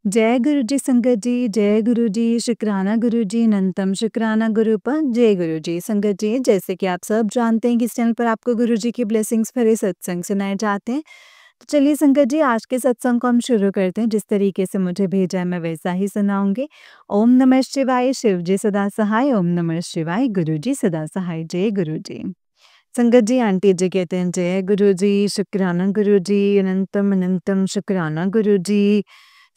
जय गुरु जी संगत जी, जय गुरु जी, शुक्राना गुरु जी, अनंतम शुक्राना गुरु पर, जय गुरु जी संगत जी। जैसे कि आप सब जानते हैं कि इस चैनल पर आपको गुरु जी की ब्लेसिंग्स भरे सत्संग सुनाए जाते हैं। तो चलिए संगत जी, आज के सत्संग को हम शुरू करते हैं। जिस तरीके से मुझे भेजा है मैं वैसा ही सुनाऊंगी। ओम नमः शिवाय, शिव जी सदा सहाय। ओम नमः शिवाय, गुरु जी सदा सहाय। जय गुरु जी। संगत जी, आंटी जी कहते हैं जय गुरु जी, शुक्राना गुरु जी, अनंतम अनंतम शुक्राना गुरु जी।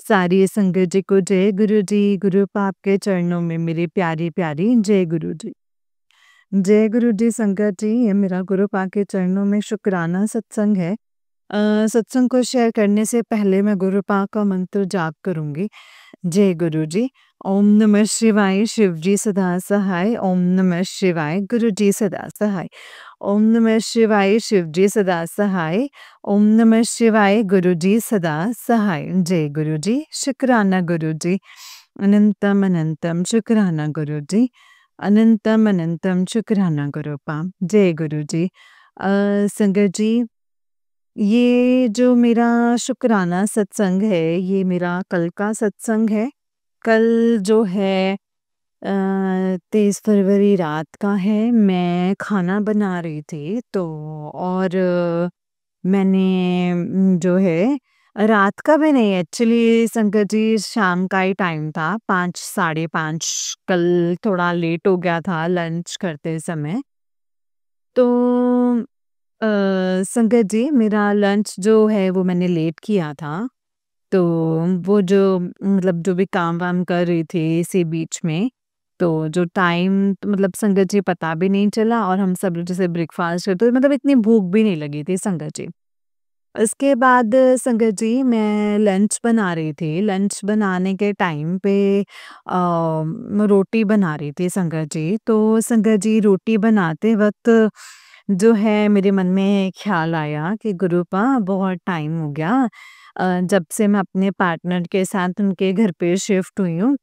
सारी संगत जी को जय गुरु जी। गुरु पाप के चरणों में मेरी प्यारी प्यारी जय गुरु जी। जय गुरु जी संगत जी, ये मेरा गुरु पाक के चरणों में शुक्राना सत्संग है। सत्संग को शेयर करने से पहले मैं गुरु पाक का मंत्र जाप करूंगी। जय गुरु जी। ओम नमः शिवाय, शिव जी सदा सहाय। ओम नमः शिवाय, गुरु जी सदा सहाय। ओम नमः शिवाय, शिव जी सदा सहाय। ओम नमः शिवाय, गुरु जी सदा सहाय। जय गुरु जी, शुक्राना गुरु जी। अनंतम अनंतम शुक्राना गुरु जी। अनंतम अनंतम शुक्राना गुरु पाम। जय गुरु जी। संगत जी, ये जो मेरा शुक्राना सत्संग है, ये मेरा कल का सत्संग है। कल जो है 23 फरवरी रात का है। मैं खाना बना रही थी तो और मैंने जो है रात का भी नहीं, एक्चुअली संगत जी शाम का ही टाइम था, 5 साढ़े 5। कल थोड़ा लेट हो गया था लंच करते समय। तो संगत जी, मेरा लंच जो है वो मैंने लेट किया था। तो वो जो मतलब जो भी काम-वाम कर रही थी इसी बीच में, तो जो टाइम तो मतलब संगत जी पता भी नहीं चला और हम सब लोग जैसे ब्रेकफ़ास्ट करते तो मतलब इतनी भूख भी नहीं लगी थी संगत जी। इसके बाद संगत जी मैं लंच बना रही थी। लंच बनाने के टाइम पे रोटी बना रही थी संगत जी। तो संगत जी, रोटी बनाते वक़्त जो है मेरे मन में ख़्याल आया कि गुरुपा बहुत टाइम हो गया जब से मैं अपने पार्टनर के साथ उनके घर पे शिफ्ट हुई हूँ,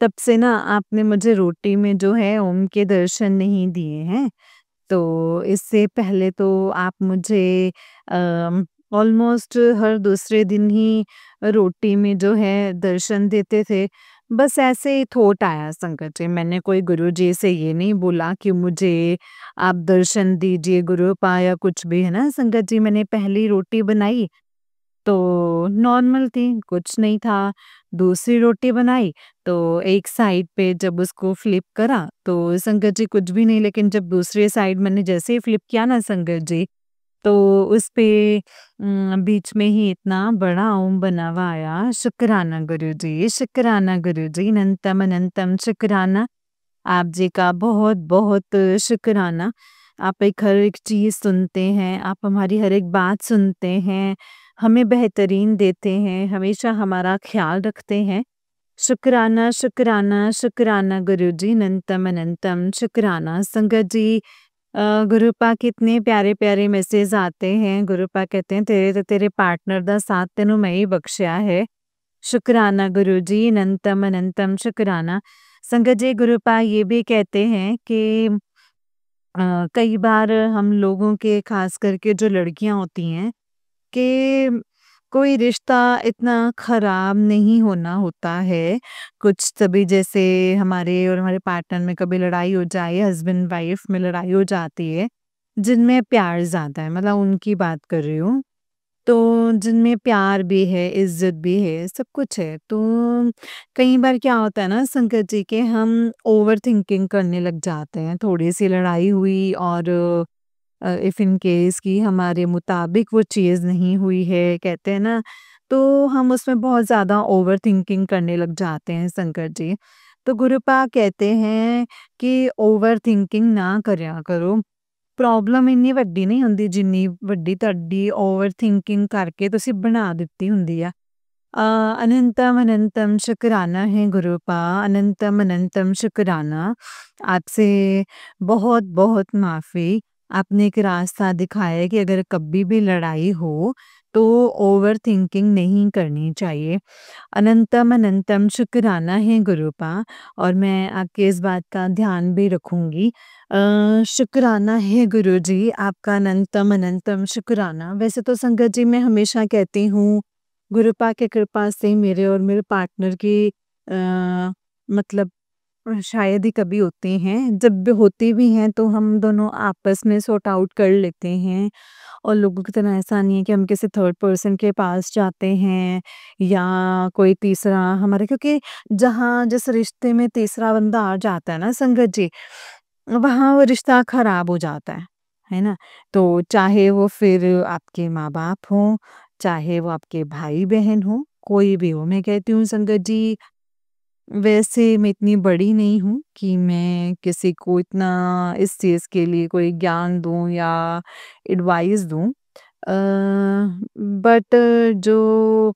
तब से ना आपने मुझे रोटी में जो है ओम के दर्शन नहीं दिए हैं। तो इससे पहले तो आप मुझे ऑलमोस्ट हर दूसरे दिन ही रोटी में जो है दर्शन देते थे। बस ऐसे ही थॉट आया संगत जी, मैंने कोई गुरुजी से ये नहीं बोला कि मुझे आप दर्शन दीजिए गुरुपा या कुछ भी, है ना संगत जी। मैंने पहली रोटी बनाई तो नॉर्मल थी, कुछ नहीं था। दूसरी रोटी बनाई तो एक साइड पे जब उसको फ्लिप करा तो संगत जी कुछ भी नहीं, लेकिन जब दूसरी साइड मैंने जैसे ही फ्लिप किया ना संगत जी, तो उस पे बीच में ही इतना बड़ा ओम बना हुआ आया। शुक्राना गुरुजी, शुक्राना गुरुजी, अनंतम अनंतम शुक्राना। आप जी का बहुत-बहुत शुक्राना। आप एक हर एक चीज़ सुनते हैं, आप हमारी हर एक बात सुनते हैं, हमें बेहतरीन देते हैं, हमेशा हमारा ख़्याल रखते हैं। शुक्राना, शुक्राना, शुक्राना गुरुजी, अनंतम अनंतम शुक्राना। संगत जी, गुरुपा के इतने प्यारे-प्यारे मैसेज आते हैं। गुरुपा कहते हैं तेरे ते तेरे पार्टनर दा साथ तेनू मैं ही बख्शिया है। शुक्राना गुरुजी, अनंतम अनंतम शुक्राना। संगत जी, गुरुपा ये भी कहते हैं कि कई बार हम लोगों के खास करके जो लड़कियां होती हैं कि कोई रिश्ता इतना खराब नहीं होना होता है। कुछ तभी जैसे हमारे और हमारे पार्टनर में कभी लड़ाई हो जाए, हस्बैंड वाइफ में लड़ाई हो जाती है, जिनमें प्यार ज़्यादा है, मतलब उनकी बात कर रही हूँ। तो जिनमें प्यार भी है, इज़्ज़त भी है, सब कुछ है। तो कई बार क्या होता है ना संगत जी कि हम ओवरथिंकिंग करने लग जाते हैं। थोड़ी-सी लड़ाई हुई और इफ इन केस कि हमारे मुताबिक वो चीज़ नहीं हुई है, कहते हैं ना, तो हम उसमें बहुत ज़्यादा ओवरथिंकिंग करने लग जाते हैं संगत जी। तो गुरुपा कहते हैं कि ओवरथिंकिंग ना करया करो। प्रॉब्लम ਇੰਨੀ ਵੱਡੀ ਨਹੀਂ ਹੁੰਦੀ ਜਿੰਨੀ ਵੱਡੀ ਤੁਹਾਡੀ ओवरथिंकिंग करके ਤੁਸੀਂ बना ਦਿੱਤੀ ਹੁੰਦੀ ਆ। अनंतम अनंतम शुक्राना है गुरुपा, अनंतम अनंतम शुक्राना। आपसे बहुत बहुत माफ़ी। आपने एक रास्ता दिखाया है कि अगर कभी भी लड़ाई हो तो ओवरथिंकिंग नहीं करनी चाहिए। अनंतम अनंतम शुक्राना है गुरुपा, और मैं आपके इस बात का ध्यान भी रखूंगी। शुक्राना है गुरुजी, आपका अनंतम अनंतम शुक्राना। वैसे तो संगत जी मैं हमेशा कहती हूँ गुरुपा की कृपा से मेरे और मेरे पार्टनर की मतलब शायद ही कभी होती हैं। जब भी होती भी हैं तो हम दोनों आपस में सॉर्ट आउट कर लेते हैं। और लोगों की तरह ऐसा नहीं है कि हम किसी थर्ड पर्सन के पास जाते हैं या कोई तीसरा हमारे, क्योंकि जहाँ जिस रिश्ते में तीसरा बंदा आ जाता है ना संगत जी, वहाँ वो रिश्ता खराब हो जाता है ना? तो चाहे वो फिर आपके माँ-बाप हों, चाहे वो आपके भाई-बहन हों, कोई भी हो। मैं कहती हूँ संगत जी, वैसे मैं इतनी बड़ी नहीं हूँ कि मैं किसी को इतना इस चीज़ के लिए कोई ज्ञान दूँ या एडवाइस दूँ। बट जो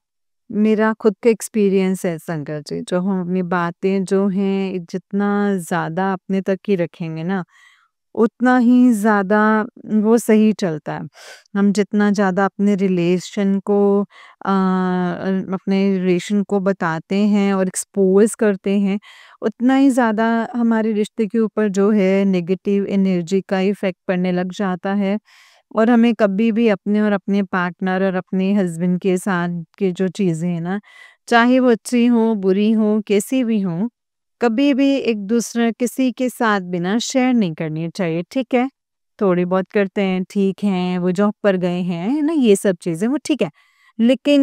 मेरा खुद का एक्सपीरियंस है संगत जी, जो हम अपनी बातें जो हैं जितना ज़्यादा अपने तक ही रखेंगे ना, उतना ही ज़्यादा वो सही चलता है। हम जितना ज़्यादा अपने रिलेशन को बताते हैं और एक्सपोज़ करते हैं, उतना ही ज़्यादा हमारे रिश्ते के ऊपर जो है नेगेटिव एनर्जी का इफ़ेक्ट पड़ने लग जाता है। और हमें कभी भी अपने और अपने पार्टनर और अपने हस्बैंड के साथ की जो चीज़ें हैं ना, चाहे वो अच्छी हों, बुरी हों, कैसी भी हों, कभी भी एक-दूसरे किसी के साथ भी ना शेयर नहीं करनी चाहिए, ठीक है? थोड़ी बहुत करते हैं, ठीक है, वो जॉब पर गए हैं, है ना? ये सब चीज़ें वो ठीक है। लेकिन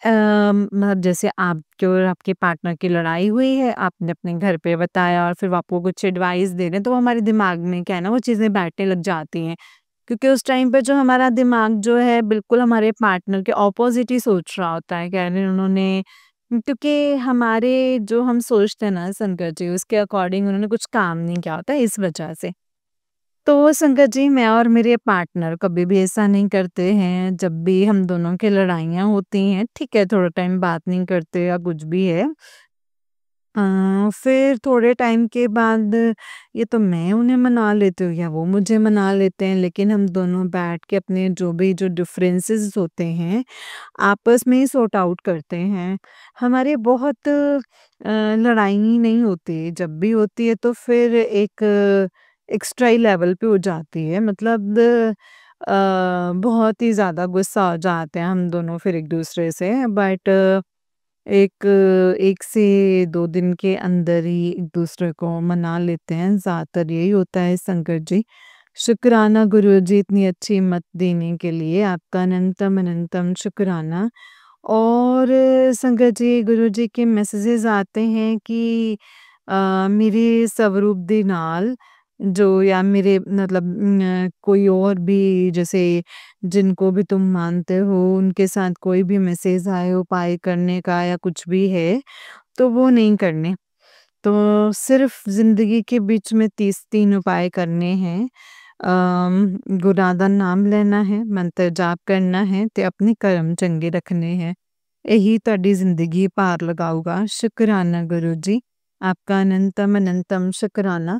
मतलब जैसे आपके और आपके पार्टनर की लड़ाई हुई है, आपने अपने घर पे बताया और फिर वो आपको कुछ एडवाइस दे रहे हैं, तो वो हमारे दिमाग में क्या है ना, वो चीज़ें बैठने लग जाती हैं। क्योंकि उस टाइम पे जो हमारा दिमाग जो है बिल्कुल हमारे पार्टनर के ऑपोज़िट ही सोच रहा होता है, कह रहे उन्होंने, क्योंकि हमारे जो हम सोचते हैं ना संगत जी, उसके अकॉर्डिंग उन्होंने कुछ काम नहीं किया होता है इस वजह से। तो संगत जी, मैं और मेरे पार्टनर कभी भी ऐसा नहीं करते हैं, जब भी हम दोनों की लड़ाइयाँ होती हैं, ठीक है, थोड़ा टाइम बात नहीं करते या कुछ भी है। फिर थोड़े टाइम के बाद ये तो मैं उन्हें मना लेती हूँ या वो मुझे मना लेते हैं, लेकिन हम दोनों बैठ के अपने जो डिफरेंसेस होते हैं, आपस में ही सॉर्ट आउट करते हैं। हमारी बहुत लड़ाई नहीं होती, जब भी होती है तो फिर एक एक्स्ट्रा ही लेवल पे हो जाती है, मतलब बहुत ही ज़्यादा गुस्सा हो जाते हैं हम दोनों फिर एक-दूसरे से, बट एक 1 से 2 दिन के अंदर ही एक-दूसरे को मना लेते हैं, ज़्यादातर यही होता है संकट जी। शुक्राना गुरुजी इतनी अच्छी मत देने के लिए, आपका अनंतम अनंतम शुक्राना। और संगत जी, गुरुजी के मैसेजेस आते हैं कि ਮੇਰੇ स्वरूप ਦੇ ਨਾਲ जो या मेरे मतलब कोई और भी जैसे जिनको भी तुम मानते हो उनके साथ कोई भी मैसेज आए उपाय करने का या कुछ भी है, तो वो नहीं करने। तो सिर्फ ज़िंदगी के बीच में 30 उपाय करने हैं। गुरु ਦਾ ਨਾਮ ਲੈਣਾ ਹੈ, ਮੰਤਰ ਜਾਪ ਕਰਨਾ ਹੈ ਤੇ ਆਪਣੇ ਕਰਮ ਚੰਗੇ ਰੱਖਣੇ हैं। यही ਤੁਹਾਡੀ ਜ਼ਿੰਦਗੀ ਪਾਰ लगाऊगा। शुक्राना गुरु जी, आपका अनंतम अनंतम शुक्राना।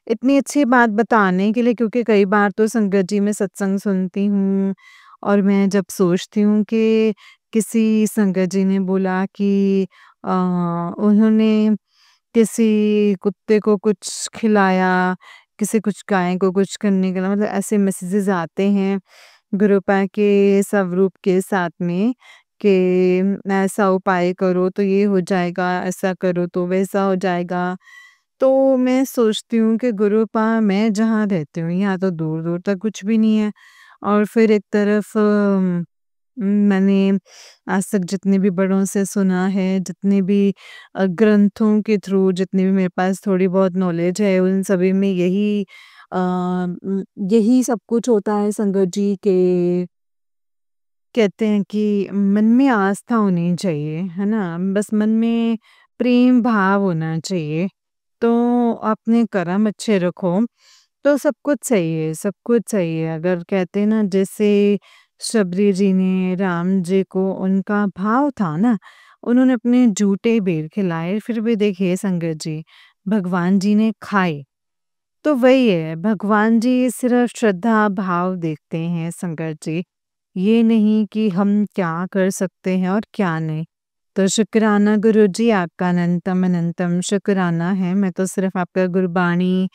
इतनी अच्छी बात बताने के लिए, क्योंकि कई बार तो संगत जी मैं सत्संग सुनती हूँ और मैं जब सोचती हूँ कि किसी संगत जी ने बोला कि उन्होंने किसी कुत्ते को कुछ खिलाया, किसी कुछ गाय को कुछ करने के लिए, मतलब ऐसे मैसेजेस आते हैं गुरुपा के स्वरूप के साथ में कि ऐसा उपाय करो तो ये हो जाएगा, ऐसा करो तो वैसा हो जाएगा। तो मैं सोचती हूँ कि गुरुपा मैं जहाँ रहती हूँ यहाँ तो दूर-दूर तक कुछ भी नहीं है। और फिर एक तरफ मैंने आज तक जितने भी बड़ों से सुना है, जितने भी ग्रंथों के थ्रू जितनी भी मेरे पास थोड़ी बहुत नॉलेज है, उन सभी में यही सब कुछ होता है संगत जी के, कहते हैं कि मन में आस्था होनी चाहिए, है ना? बस मन में प्रेम भाव होना चाहिए। तो अपने कर्म अच्छे रखो, तो सब कुछ सही है, सब कुछ सही है। अगर कहते हैं ना, जैसे शबरी जी ने राम जी को उनका भाव था ना, उन्होंने अपने जूठे बेर खिलाए, फिर भी देखिए संगत जी, भगवान जी ने खाए। तो वही है, भगवान जी सिर्फ श्रद्धा भाव देखते हैं संगत जी, ये नहीं कि हम क्या कर सकते हैं और क्या नहीं। तो शुक्राना गुरुजी, आपका अनंतम अनंतम शुक्राना है। मैं तो सिर्फ आपका गुरबाणी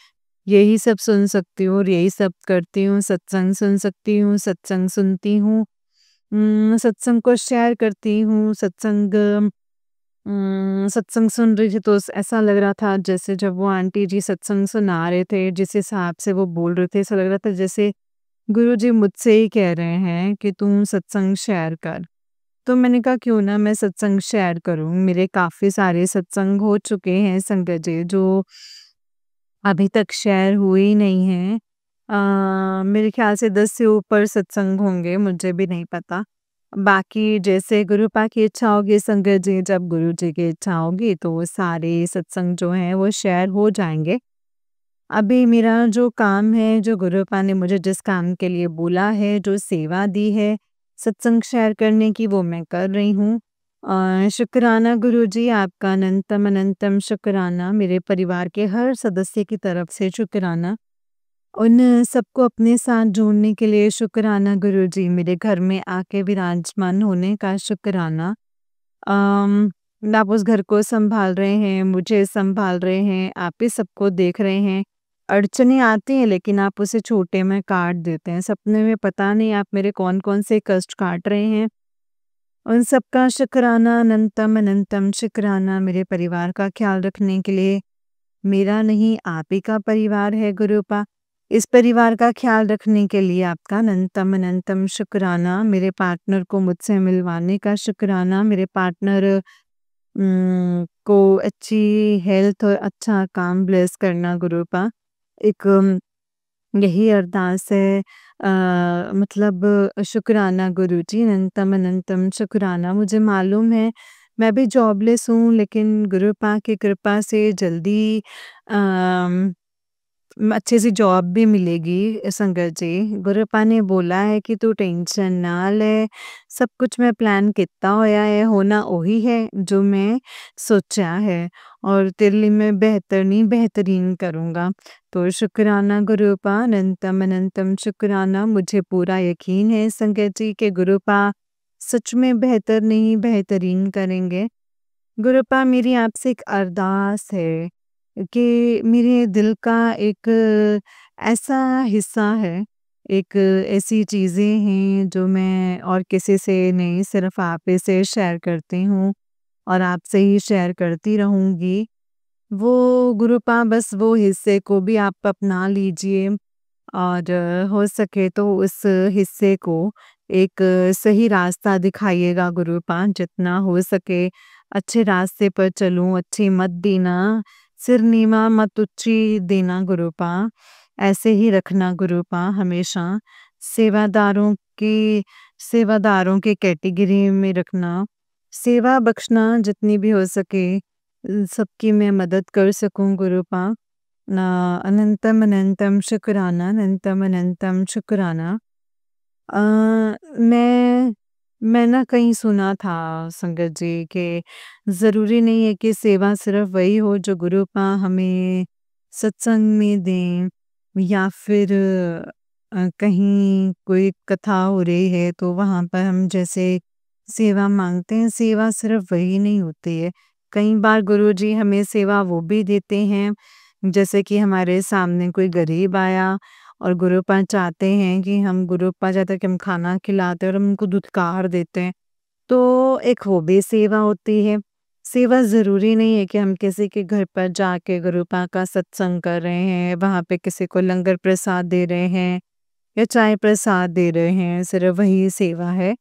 यही सब सुन सकती हूँ और यही सब करती हूँ, सत्संग सुन सकती हूँ, सत्संग सुनती हूँ। सत्संग को शेयर करती हूँ, सत्संग सुन रही थी तो ऐसा लग रहा था जैसे जब वो आंटी जी सत्संग सुना रहे थे, जिस हिसाब से वो बोल रहे थे, ऐसा लग रहा था जैसे गुरुजी मुझसे ही कह रहे हैं कि तुम सत्संग शेयर कर। तो मैंने कहा क्यों ना मैं सत्संग शेयर करूँ, मेरे काफ़ी सारे सत्संग हो चुके हैं संगत जी जो अभी तक शेयर हुए ही नहीं हैं। मेरे ख़्याल से 10 से ऊपर सत्संग होंगे, मुझे भी नहीं पता। बाकी जैसे गुरुपा की इच्छा होगी संगत जी, जब गुरु जी की इच्छा होगी तो वो सारे सत्संग जो हैं वो शेयर हो जाएँगे। अभी मेरा जो काम है, जो गुरुपा ने मुझे जिस काम के लिए बोला है, जो सेवा दी है, सत्संग शेयर करने की वो मैं कर रही हूँ। शुक्राना गुरुजी आपका अनंतम अनंतम शुक्राना, मेरे परिवार के हर सदस्य की तरफ से शुक्राना। उन सबको अपने साथ जोड़ने के लिए शुक्राना गुरुजी, मेरे घर में आके विराजमान होने का शुक्राना। अम, आप उस घर को सँभाल रहे हैं, मुझे सँभाल रहे हैं, आप ही सबको देख रहे हैं। अड़चनें आती हैं लेकिन आप उसे छोटे में काट देते हैं। सपने में पता नहीं आप मेरे कौन-कौन से कष्ट काट रहे हैं। उन सबका शुक्राना अनंतम अनंतम शुक्राना मेरे परिवार का ख़्याल रखने के लिए। मेरा नहीं आप ही का परिवार है गुरुपा। इस परिवार का ख़्याल रखने के लिए आपका अनंतम अनंतम शुक्राना। मेरे पार्टनर को मुझसे मिलवाने का शुक्राना। मेरे पार्टनर को अच्छी हेल्थ और अच्छा काम ब्लेस करना गुरुपा। एक यही अरदास है। मतलब शुक्राना गुरुजी अनंतम अनंतम शुक्राना। मुझे मालूम है मैं भी जॉबलेस हूँ लेकिन गुरुपा की कृपा से जल्दी अम अच्छी सी जॉब भी मिलेगी संगत जी। गुरुपा ने बोला है कि तू टेंशन ना ले, सब कुछ मैं प्लान कित्ता होया है, होना ओही है जो मैं सोचा है और तेरे लिए मैं बेहतर नहीं बेहतरीन करूँगा। तो शुक्राना गुरुपा अनंतम अनंतम शुक्राना। मुझे पूरा यकीन है संगत जी कि गुरुपा सच में बेहतर नहीं बेहतरीन करेंगे। गुरुपा मेरी आपसे एक अरदास है कि मेरे दिल का एक ऐसा हिस्सा है, एक ऐसी चीज़ें हैं जो मैं और किसी से नहीं सिर्फ़ आप ही से शेयर करती हूँ और आपसे ही शेयर करती रहूँगी। वो गुरुपा बस वो हिस्से को भी आप अपना लीजिए और हो सके तो उस हिस्से को एक सही रास्ता दिखाइएगा गुरुपा, जितना हो सके अच्छे रास्ते पर चलूँ, अच्छी मत देना, सिर नीवा मत ऊँची देना गुरुपा, ऐसे ही रखना गुरुपा हमेशा। सेवादारों की सेवादारों की कैटेगरी में रखना, सेवा बख्शना जितनी भी हो सके सबकी मैं मदद कर सकूँ गुरुपा। ना अनंतम अनंतम शुक्राना, अनंतम अनंतम शुक्राना। अ, मैं ना कहीं सुना था संगत जी कि ज़रूरी नहीं है कि सेवा सिर्फ़ वही हो जो गुरुपा हमें सत्संग में दें या फिर कहीं कोई कथा हो रही है तो वहाँ पर हम जैसे सेवा माँगते हैं, सेवा सिर्फ़ वही नहीं होती है। कई बार गुरुजी हमें सेवा वो भी देते हैं, जैसे कि हमारे सामने कोई गरीब आया और गुरुपा चाहते हैं कि हम गुरुपा चाहते हैं कि हम खाना खिलाते हैं और हम उनको धुतकार देते हैं। तो एक वो भी सेवा होती है। सेवा ज़रूरी नहीं है कि हम किसी के घर पर जाके गुरुपा का सत्संग कर रहे हैं, वहाँ पे किसी को लंगर प्रसाद दे रहे हैं या चाय प्रसाद दे रहे हैं, सिर्फ़ वही सेवा है।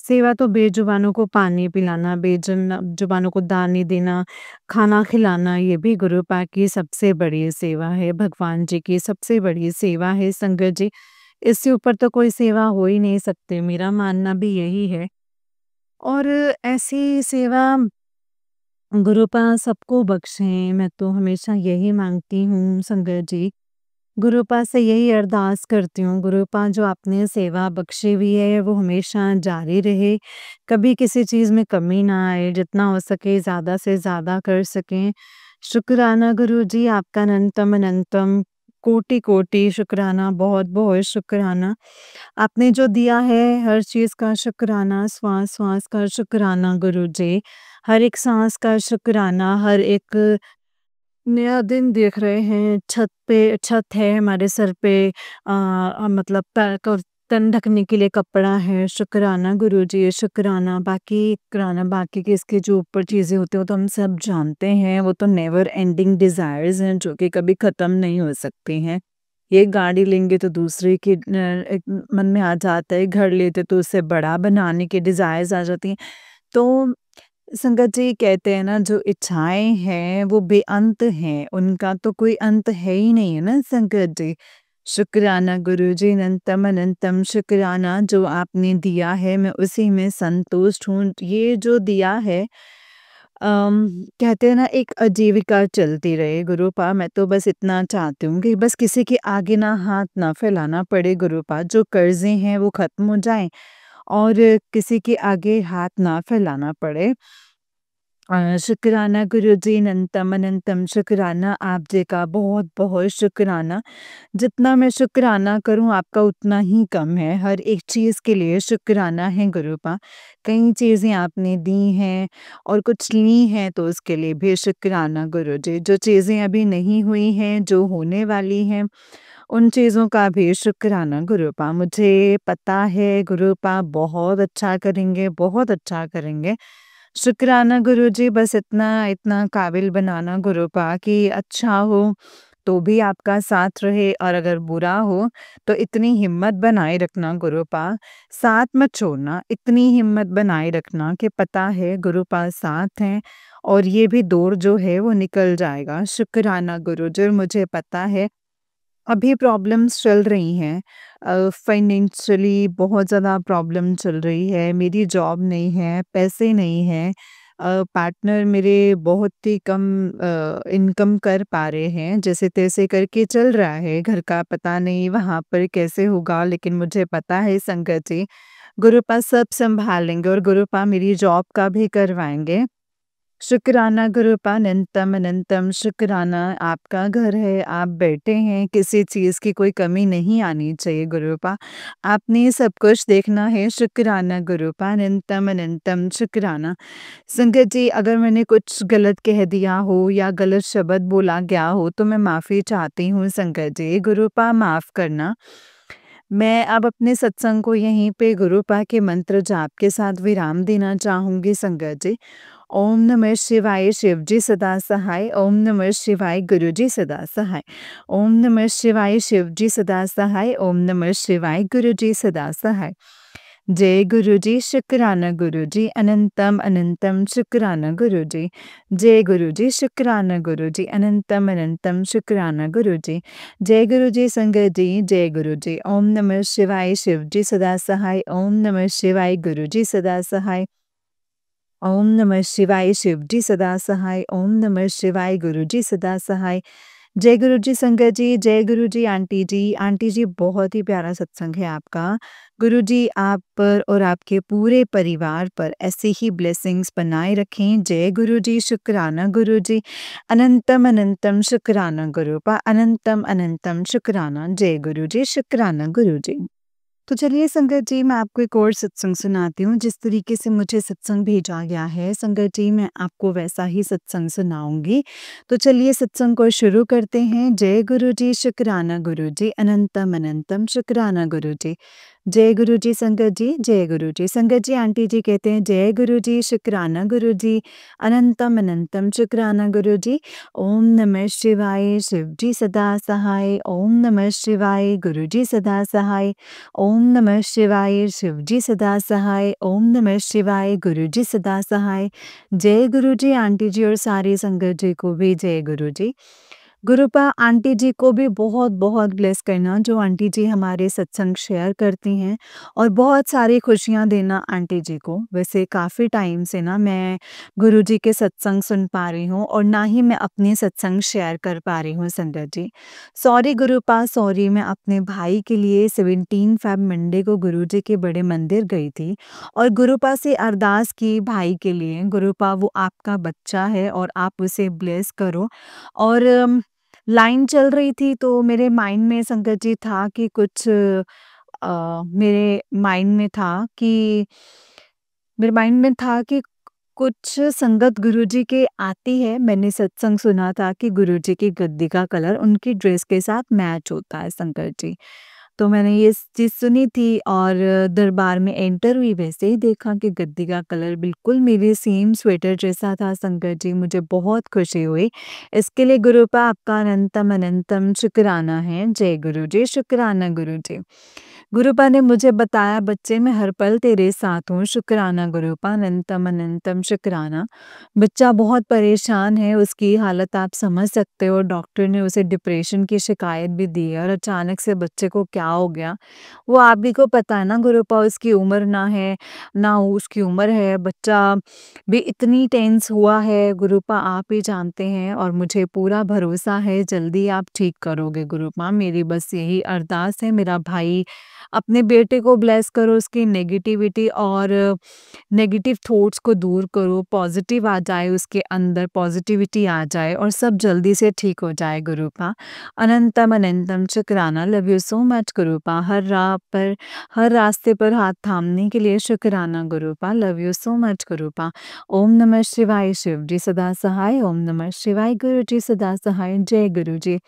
सेवा तो बेजुबानों को पानी पिलाना, जुबानों को दान देना, खाना खिलाना, ये भी गुरुपा की सबसे बड़ी सेवा है, भगवान जी की सबसे बड़ी सेवा है संगत जी। इससे ऊपर तो कोई सेवा हो ही नहीं सकती, मेरा मानना भी यही है। और ऐसी सेवा गुरुपा सबको बख्शें, मैं तो हमेशा यही माँगती हूँ संगत जी। गुरुपा से यही अरदास करती हूँ, गुरुपा जो आपने सेवा बख्शी हुई है वो हमेशा जारी रहे, कभी किसी चीज़ में कमी ना आए, जितना हो सके ज़्यादा से ज़्यादा कर सकें। शुक्राना गुरुजी आपका अनंतम अनंतम कोटि-कोटि शुक्राना, बहुत-बहुत शुक्राना। आपने जो दिया है हर चीज़ का शुक्राना, श्वास-श्वास का शुक्राना गुरुजी। हर एक साँस का शुक्राना, हर एक नया दिन देख रहे हैं, छत है हमारे सर पे मतलब तन ढकने के लिए कपड़ा है, शुक्राना गुरुजी, शुक्राना बाकी के इसके जो ऊपर चीज़ें होती हैं वो तो हम सब जानते हैं, वो तो नेवर एंडिंग डिज़ायर्स हैं जो कि कभी ख़त्म नहीं हो सकती हैं। ये गाड़ी लेंगे तो दूसरे के एक मन में आ जाता है, घर लेते तो उससे बड़ा बनाने के डिज़ायर्स आ जाती हैं। तो संगत जी कहते हैं ना, जो इच्छाएँ हैं वो बेअंत हैं, उनका तो कोई अंत है ही नहीं है ना संगत जी। शुक्राना गुरुजी, अनंतम अनंतम शुक्राना, जो आपने दिया है मैं उसी में संतुष्ट हूँ। ये जो दिया है कहते हैं ना, एक आजीविका चलती रहे गुरुपा। मैं तो बस इतना चाहती हूँ कि बस किसी के आगे ना हाथ ना फैलाना पड़े गुरुपा, जो कर्ज़े हैं वो ख़त्म हो जाएँ और किसी के आगे हाथ ना फैलाना पड़े। शुक्राना गुरुजी, अनंतम अनंतम शुक्राना, आप जी का बहुत-बहुत शुक्राना। जितना मैं शुक्राना करूँ आपका उतना ही कम है, हर एक चीज़ के लिए शुक्राना है गुरुपा। कई चीज़ें आपने दी हैं और कुछ ली हैं तो उसके लिए भी शुक्राना गुरुजी। जो चीज़ें अभी नहीं हुई हैं, जो होने वाली हैं, उन चीज़ों का भी शुक्राना गुरुपा। मुझे पता है गुरुपा बहुत अच्छा करेंगे, बहुत अच्छा करेंगे। शुक्राना गुरुजी, बस इतना इतना काबिल बनाना गुरुपा कि अच्छा हो तो भी आपका साथ रहे और अगर बुरा हो तो इतनी हिम्मत बनाए रखना गुरुपा, साथ मत छोड़ना, इतनी हिम्मत बनाए रखना कि पता है गुरुपा साथ हैं और ये भी दौर जो है वो निकल जाएगा। शुक्राना गुरुजी, और मुझे पता है अभी प्रॉब्लम्स चल रही हैं, फाइनेंशियली बहुत ज़्यादा प्रॉब्लम चल रही है, मेरी जॉब नहीं है, पैसे नहीं हैं, पार्टनर मेरे बहुत ही कम इनकम कर पा रहे हैं, जैसे-तैसे करके चल रहा है, घर का पता नहीं वहाँ पर कैसे होगा, लेकिन मुझे पता है संगत जी, गुरुपा सब सँभालेंगे और गुरुपा मेरी जॉब का भी करवाएँगे। शुक्राना गुरुपा, अनंतम अनंतम शुक्राना, आपका घर है, आप बैठे हैं, किसी चीज़ की कोई कमी नहीं आनी चाहिए गुरुपा। आपने सब कुछ देखना है, शुक्राना गुरुपा, अनंतम अनंतम शुक्राना। संगत जी, अगर मैंने कुछ गलत कह दिया हो या गलत शब्द बोला गया हो तो मैं माफ़ी चाहती हूँ संगत जी, गुरुपा माफ़ करना। मैं अब अपने सत्संग को यहीं पे गुरुपा के मंत्र जाप के साथ विराम देना चाहूँगी संगत जी। ओम नमः शिवाय, शिवजी सदा सहाय। ओम नमः शिवाय, गुरुजी सदा सहाय। ओम नमः शिवाय, शिवजी सदा सहाय। ओम नमः शिवाय, गुरुजी सदा सहाय। जय गुरुजी, शुक्राना गुरुजी, अनंतम अनंतम शुक्राना गुरुजी। जय गुरुजी, शुक्राना गुरुजी, अनंतम अनंतम शुक्राना गुरुजी। जय गुरुजी संगत जी, जय गुरुजी। ओम नमः शिवाय, शिवजी सदा सहाय। ओम नमः शिवाय, गुरुजी सदा सहाय। ओम नमः शिवाय, शिवजी सदा सहाय। ओम नमः शिवाय, गुरुजी सदा सहाय। जय गुरुजी संगत जी, जय गुरुजी आंटी जी। आंटी जी, बहुत ही प्यारा सत्संग है आपका। गुरुजी आप पर और आपके पूरे परिवार पर ऐसे ही ब्लेसिंग्स बनाए रखें। जय गुरुजी, शुक्राना गुरुजी, अनंतम अनंतम शुक्राना गुरुपा, अनंतम अनंतम शुक्राना। जय गुरुजी, शुक्राना गुरुजी। तो चलिए संगत जी, मैं आपको एक और सत्संग सुनाती हूँ। जिस तरीके से मुझे सत्संग भेजा गया है संगत जी, मैं आपको वैसा ही सत्संग सुनाऊंगी। तो चलिए सत्संग को शुरू करते हैं। जय गुरु जी, शुक्राना गुरु जी, अनंतम अनंतम शुक्राना गुरु जी। जय गुरु जी संगत जी, जय गुरु जी संगत जी। आंटी जी कहते हैं जय गुरु जी, शुक्राना गुरु जी, अनंतम अनंतम शुक्राना गुरु जी। ओम नमः शिवाय, शिव जी सदा सहाय। ओम नमः शिवाय, गुरु जी सदा सहाय। ओम नमः शिवाय, शिव जी सदा सहाय। ओम नमः शिवाय, गुरु जी सदा सहाय। जय गुरु जी आंटी जी और सारी संगत जी को भी जय गुरु जी। गुरुपा आंटी जी को भी बहुत बहुत ब्लेस करना, जो आंटी जी हमारे सत्संग शेयर करती हैं और बहुत सारी खुशियाँ देना आंटी जी को। वैसे काफ़ी टाइम से ना मैं गुरु जी के सत्संग सुन पा रही हूँ और ना ही मैं अपने सत्संग शेयर कर पा रही हूँ संगत जी। Sorry गुरुपा, sorry. मैं अपने भाई के लिए 17 फ़ेब मंडे को गुरु जी के बड़े मंदिर गई थी और गुरुपा से अरदास की भाई के लिए। गुरुपा वो आपका बच्चा है और आप उसे ब्लेस करो। और लाइन चल रही थी तो मेरे माइंड में संगत जी था कि मेरे माइंड में था कि मेरे माइंड में था कि कुछ संगत गुरुजी के आती है। मैंने सत्संग सुना था कि गुरुजी की गद्दी का कलर उनकी ड्रेस के साथ मैच होता है संगत जी। तो मैंने ये चीज़ सुनी थी और दरबार में एंटर हुई, वैसे ही देखा कि गद्दी का कलर बिल्कुल मेरे सेम स्वेटर जैसा था संगत जी, मुझे बहुत खुशी हुई। इसके लिए गुरुपा आपका अनंतम अनंतम शुक्राना है। जय गुरु जी, शुक्राना गुरु जी। गुरुपा ने मुझे बताया, बच्चे मैं हर पल तेरे साथ हूँ, शुक्राना गुरुपा, अनंतम अनंतम शुक्राना। बच्चा बहुत परेशान है, उसकी हालत आप समझ सकते हो। डॉक्टर ने उसे डिप्रेशन की शिकायत भी दी है और अचानक से बच्चे को क्या हो गया, वो आप ही को पता है ना गुरुपा, उसकी उम्र ना है, ना उसकी उम्र है, बच्चा भी इतनी टेंस हुआ है गुरुपा, आप ही जानते हैं और मुझे पूरा भरोसा है जल्दी आप ठीक करोगे गुरुपा। मेरी बस यही अरदास है, मेरा भाई अपने बेटे को ब्लेस करो, उसकी नेगेटिविटी और नेगेटिव थॉट्स को दूर करो, पॉजिटिव आ जाए उसके अंदर, पॉजिटिविटी आ जाए और सब जल्दी से ठीक हो जाए गुरुपा। अनंतम अनंतम शुक्राना, लव यू सो मच गुरुपा। हर रास्ते पर हाथ थामने के लिए शुक्राना गुरुपा, लव यू सो मच गुरुपा। ओम नमः शिवाय, शिव जी सदा सहाय। ओम नमः शिवाय, गुरु जी सदा सहाय। जय गुरु जी।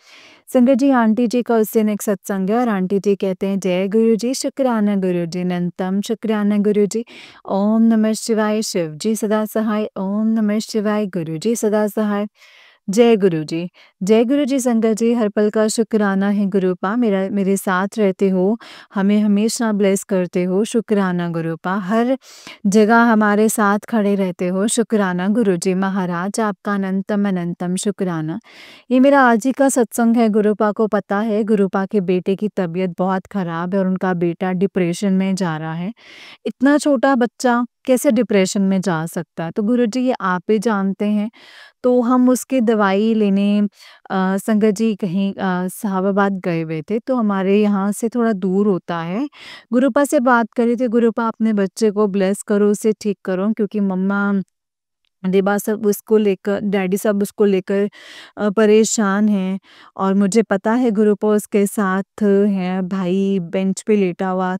संगत जी, आंटी जी का उस दिन एक सत्संग है और आंटी जी कहते हैं, जय गुरु जी, शुक्राना गुरु जी, अनंतम शुक्राना गुरु जी। ओम नमः शिवाय, शिव जी सदा सहाय। ओम नमः शिवाय, गुरु जी सदा सहाय। जय गुरु जी। जय गुरु जी संगत जी, हर पल का शुक्राना है गुरुपा, मेरे साथ रहते हो, हमें हमेशा ब्लेस करते हो, शुक्राना गुरुपा। हर जगह हमारे साथ खड़े रहते हो, शुक्राना गुरु जी महाराज, आपका अनंतम अनंतम शुक्राना। ये मेरा आज ही का सत्संग है, गुरुपा को पता है, गुरुपा के बेटे की तबीयत बहुत खराब है और उनका बेटा डिप्रेशन में जा रहा है। इतना छोटा बच्चा कैसे डिप्रेशन में जा सकता है? तो गुरुजी ये आप ही जानते हैं। तो हम उसकी दवाई लेने संगत जी कहीं साहबाबाद गए हुए थे, तो हमारे यहाँ से थोड़ा दूर होता है। गुरुपा से बात करी थी, गुरुपा अपने बच्चे को ब्लेस करो, उसे ठीक करो, क्योंकि मम्मा देबा सब उसको लेकर, डैडी सब उसको लेकर परेशान हैं और मुझे पता है गुरुपा उसके साथ है। भाई बेंच पे लेटा हुआ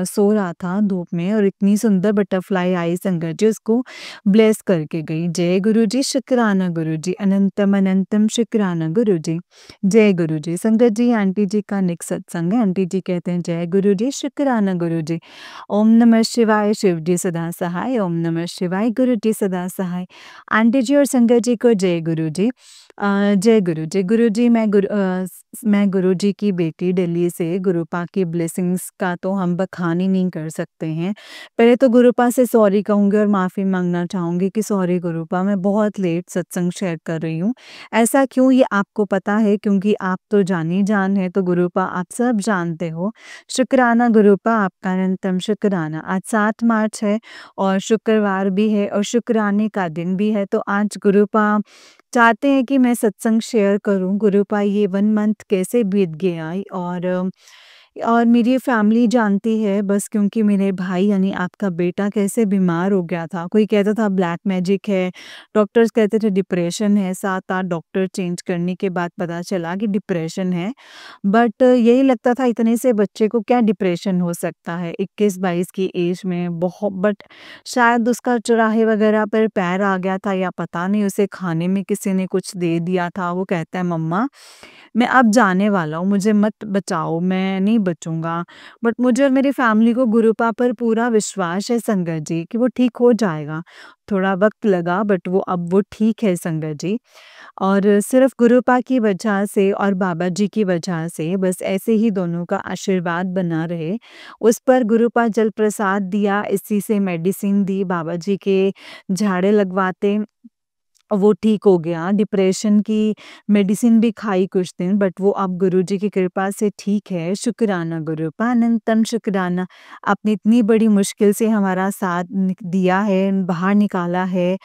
सो रहा था धूप में और इतनी सुंदर बटरफ्लाई आई संगत जी, उसको ब्लेस करके गई। जय गुरु जी, शुक्राना गुरु जी, अनंतम अनंतम शुक्राना गुरु जी। जय गुरु जी। संगत जी, आंटी जी का नेक्स्ट सत्संग है। आंटी जी कहते हैं, जय गुरु जी, शुक्राना गुरु जी। ओम नमः शिवाय, शिव जी सदा सहाय। ओम नमः शिवाय, गुरु जी सदा सहाय। आंटी जी और संगत जी को जय गुरु जी। जय गुरु जी। गुरु जी, मैं गुरु जी की बेटी दिल्ली से, गुरुपा की ब्लेसिंग्स का तो हम बखान ही नहीं कर सकते हैं। पहले तो गुरुपा से सॉरी कहूँगी और माफ़ी माँगना चाहूँगी कि सॉरी गुरुपा, मैं बहुत लेट सत्संग शेयर कर रही हूँ। ऐसा क्यों, ये आपको पता है, क्योंकि आप तो जानी जान है, तो गुरुपा आप सब जानते हो। शुक्राना गुरुपा, आपका अनंतम शुक्राना। आज 7 मार्च है और शुक्रवार भी है और शुक्राने का दिन भी है, तो आज गुरुपा चाहते हैं कि मैं सत्संग शेयर करूं। गुरुपा, ये 1 मंथ कैसे बीत गया, और मेरी फैमिली जानती है बस, क्योंकि मेरे भाई यानी आपका बेटा कैसे बीमार हो गया था। कोई कहता था ब्लैक मैजिक है, डॉक्टर्स कहते थे डिप्रेशन है, 7-8 डॉक्टर चेंज करने के बाद पता चला कि डिप्रेशन है। बट यही लगता था इतने से बच्चे को क्या डिप्रेशन हो सकता है 21-22 की एज में, बहुत। बट शायद उसका चौराहे वगैरह पर पैर आ गया था या पता नहीं, उसे खाने में किसी ने कुछ दे दिया था। वो कहता है, मम्मा मैं अब जाने वाला हूँ, मुझे मत बचाओ, मैं नहीं बचूंगा। बट मुझे और मेरी फैमिली को गुरुपा पर पूरा विश्वास है संगत जी कि वो ठीक हो जाएगा। थोड़ा वक्त लगा बट वो अब वो ठीक है संगत जी। और सिर्फ गुरुपा की वजह से और बाबा जी की वजह से, बस ऐसे ही दोनों का आशीर्वाद बना रहे। उस पर गुरुपा जल प्रसाद दिया, इसी से मेडिसिन दी, बाबा जी के झाड़े लगवाते, वो ठीक हो गया। डिप्रेशन की मेडिसिन भी खाई कुछ दिन, बट वो अब गुरुजी की कृपा से ठीक है। शुक्राना गुरुपा, अनंतम शुक्राना। आपने इतनी बड़ी मुश्किल से हमारा साथ दिया है, बाहर निकाला है।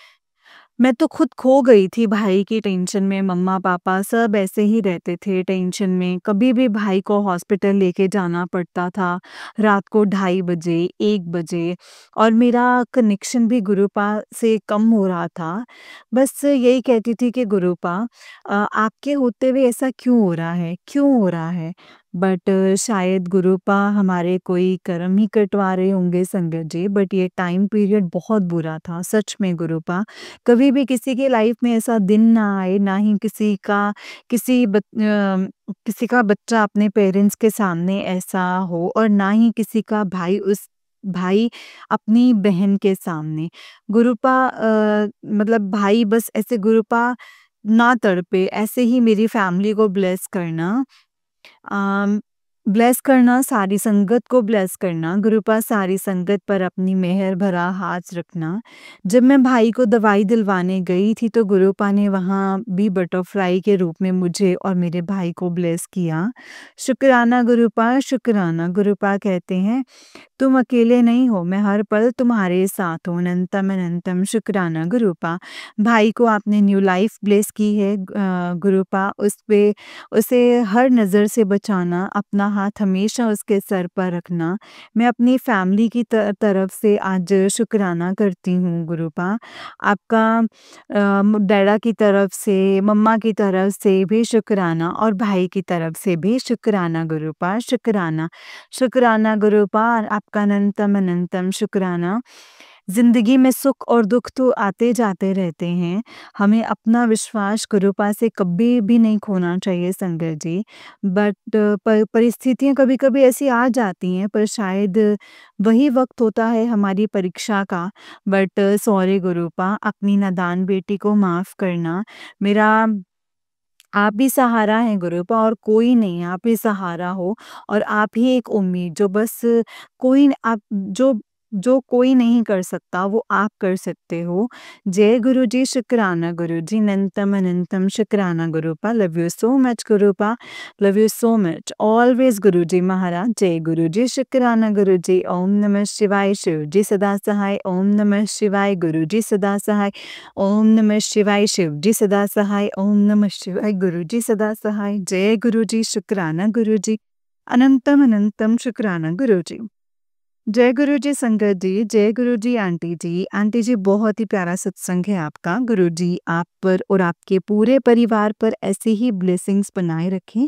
मैं तो खुद खो गई थी भाई की टेंशन में, मम्मा-पापा सब ऐसे ही रहते थे टेंशन में। कभी भी भाई को हॉस्पिटल लेके जाना पड़ता था, रात को 2:30 बजे, 1 बजे, और मेरा कनेक्शन भी गुरुपा से कम हो रहा था। बस यही कहती थी कि गुरुपा आपके होते हुए ऐसा क्यों हो रहा है? क्यों हो रहा है? बट शायद गुरुपा हमारे कोई कर्म ही कटवा रहे होंगे संगत जी, बट ये टाइम पीरियड बहुत बुरा था सच में गुरुपा। कभी भी किसी की लाइफ में ऐसा दिन ना आए, ना ही किसी का बच्चा अपने पेरेंट्स के सामने ऐसा हो, और ना ही किसी का भाई अपनी बहन के सामने। गुरुपा मतलब भाई बस ऐसे गुरुपा ना तड़पे, ऐसे ही मेरी फैमिली को अम, ब्लेस करना, सारी संगत को ब्लेस करना, गुरुपा सारी संगत पर अपनी मेहर भरा हाथ रखना। जब मैं भाई को दवाई दिलवाने गई थी तो गुरुपा ने वहाँ भी बटरफ्लाई के रूप में मुझे और मेरे भाई को ब्लेस किया। शुक्राना गुरुपा, शुक्राना। गुरुपा कहते हैं, तुम अकेले नहीं हो, मैं हर पल तुम्हारे साथ हूँ। अनंतम अनंतम शुक्राना गुरुपा। भाई को आपने न्यू लाइफ ब्लेस की है गुरुपा, उसे हर नज़र से बचाना, अपना हाथ हमेशा उसके सर पर रखना। मैं अपनी फैमिली की तरफ से आज शुक्राना करती हूँ गुरुपा। आपका डैडा की तरफ से, मम्मा की तरफ से भी शुक्राना, और भाई की तरफ से भी शुक्राना गुरुपा, शुक्राना। शुक्राना गुरुपा, आपका अनंतम अनंतम शुक्राना। ज़िंदगी में सुख और दुख तो आते जाते रहते हैं, हमें अपना विश्वास गुरुपा से कभी भी नहीं खोना चाहिए संगत जी। बट परिस्थितियाँ कभी-कभी ऐसी आ जाती हैं, पर शायद वही वक़्त होता है हमारी परीक्षा का। बट सॉरी गुरुपा, अपनी नादान बेटी को माफ़ करना। मेरा आप ही सहारा हैं गुरुपा, और कोई नहीं है, आप ही सहारा हो, और आप ही एक उम्मीद, जो बस कोई आप जो कोई नहीं कर सकता वो आप कर सकते हो। जय गुरु जी, शुक्राना गुरु जी, अनंतम अनंतम शुक्राना गुरुपा। लव यू सो मच गुरुपा, love you so much always गुरु जी महाराज। जय गुरु जी, शुक्राना गुरु जी। ओम नमः शिवाय, शिव जी सदा सहाय। ओम नमः शिवाय, गुरु जी सदा सहाय। ओम नमः शिवाय, शिव जी सदा सहाय। ओम नमः शिवाय, गुरु जी सदा सहाय। जय गुरु जी, शुक्राना गुरु जी। अनंतम अनंतम शुक्राना गुरु जी। जय गुरु जी संगत जी, जय गुरु जी आंटी जी। आंटी जी, बहुत ही प्यारा सत्संग है आपका। गुरु जी आप पर और आपके पूरे परिवार पर ऐसे ही ब्लेसिंग्स बनाए रखें।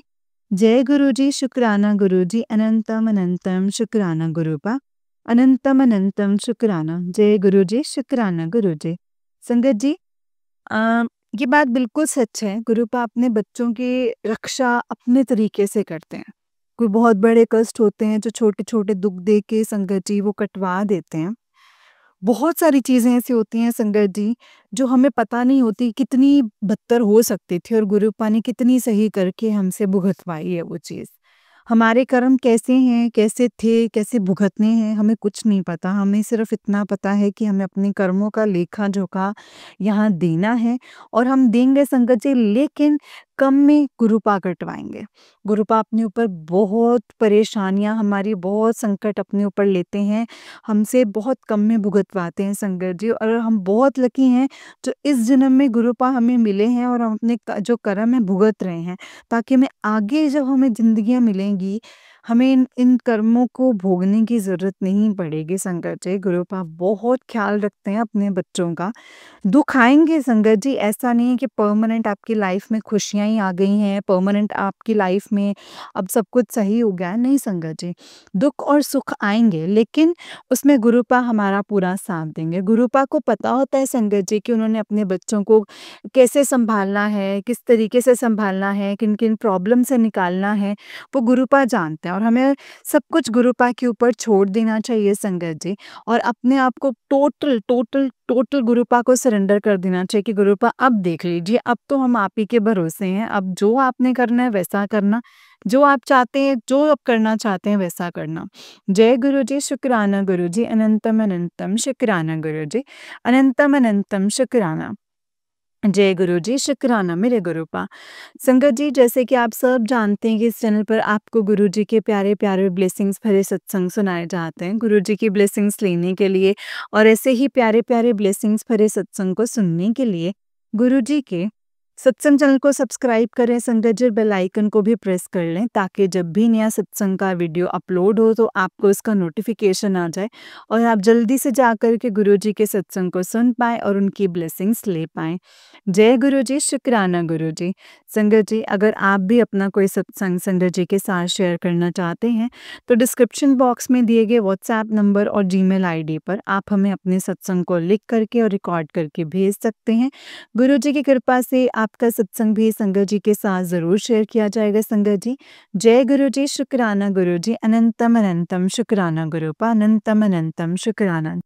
जय गुरु जी, शुक्राना गुरु जी। अनंतम अनंतम शुक्राना गुरुपा। अनंतम अनंतम शुक्राना। जय गुरु जी, शुक्राना गुरु जी। संगत जी, अ, ये बात बिल्कुल सच है, गुरुपा अपने बच्चों की रक्षा अपने तरीके से करते हैं। कोई बहुत बड़े कष्ट होते हैं जो छोटे-छोटे दुःख दे के संगत जी वो कटवा देते हैं। बहुत सारी चीज़ें ऐसी होती हैं संगत जी, जो हमें पता नहीं होती कितनी बदतर हो सकती थी, और गुरुपा ने कितनी सही करके हमसे भुगतवाई है वो चीज़। हमारे कर्म कैसे हैं, कैसे थे, कैसे भुगतने हैं, हमें कुछ नहीं पता। हमें सिर्फ़ इतना पता है कि हमें अपने कर्मों का लेखा-जोखा यहाँ देना है, और हम देंगे संगत जी, लेकिन कम में गुरुपा कटवाएँगे। गुरुपा अपने ऊपर बहुत परेशानियाँ, हमारी बहुत संकट अपने ऊपर लेते हैं, हमसे बहुत कम में भुगतवाते हैं संगत जी, और हम बहुत लकी हैं जो इस जन्म में गुरुपा हमें मिले हैं, और हम अपने जो कर्म है भुगत रहे हैं, ताकि हमें आगे जब हमें जिंदगियां मिलेंगी, हमें इन कर्मों को भोगने की जरूरत नहीं पड़ेगी संगत जी। गुरुपा बहुत ख्याल रखते हैं अपने बच्चों का। दुख आएँगे संगत जी, ऐसा नहीं है कि परमानेंट आपकी लाइफ में खुशियाँ ही आ गई हैं, परमानेंट आपकी लाइफ में अब सब कुछ सही हो गया है, नहीं संगत जी। दुख और सुख आएँगे, लेकिन उसमें गुरुपा हमारा पूरा साथ देंगे। गुरुपा को पता होता है संगत जी कि उन्होंने अपने बच्चों को कैसे सँभालना है, किस तरीके से सँभालना है, किन-किन प्रॉब्लम से निकालना है, वो गुरुपा जानते हैं, और हमें सब कुछ गुरुपा के ऊपर छोड़ देना चाहिए संगत जी। और अपने आप को टोटल टोटल टोटल गुरुपा को सरेंडर कर देना चाहिए कि गुरुपा अब देख लीजिए, अब तो हम आप ही के भरोसे हैं, अब जो आपने करना है वैसा करना, जो आप चाहते हैं, जो आप करना चाहते हैं वैसा करना। जय गुरु जी, शुक्राना गुरु जी। अनंतम अनंतम शुक्राना गुरु जी। अनंतम अनंतम शुक्राना। जय गुरु जी, शुक्राना मेरे गुरुपा। संगत जी, जैसे कि आप सब जानते हैं कि इस चैनल पर आपको गुरु जी के प्यारे-प्यारे ब्लेसिंग्स भरे सत्संग सुनाए जाते हैं। गुरु जी की ब्लेसिंग्स लेने के लिए और ऐसे ही प्यारे-प्यारे ब्लेसिंग्स भरे सत्संग को सुनने के लिए गुरु जी के सत्संग चैनल को सब्सक्राइब करें संगत जी, बेल आइकन को भी प्रेस कर लें, ताकि जब भी नया सत्संग का वीडियो अपलोड हो तो आपको इसका नोटिफिकेशन आ जाए, और आप जल्दी से जाकर के गुरु जी के सत्संग को सुन पाएँ और उनकी ब्लेसिंग्स ले पाएँ। जय गुरु जी, शुक्राना गुरु जी। संगत जी, अगर आप भी अपना कोई सत्संग संगत जी के साथ शेयर करना चाहते हैं, तो डिस्क्रिप्शन बॉक्स में दिए गए व्हाट्सएप नंबर और जीमेल आईडी पर आप हमें अपने सत्संग को लिख करके और रिकॉर्ड करके भेज सकते हैं। गुरु जी की कृपा से आपका सत्संग भी संगत जी के साथ ज़रूर शेयर किया जाएगा संगत जी। जय गुरु जी, शुक्राना गुरु जी, अनंतम अनंतम शुक्राना गुरुपा, अनंतम अनंतम शुक्राना।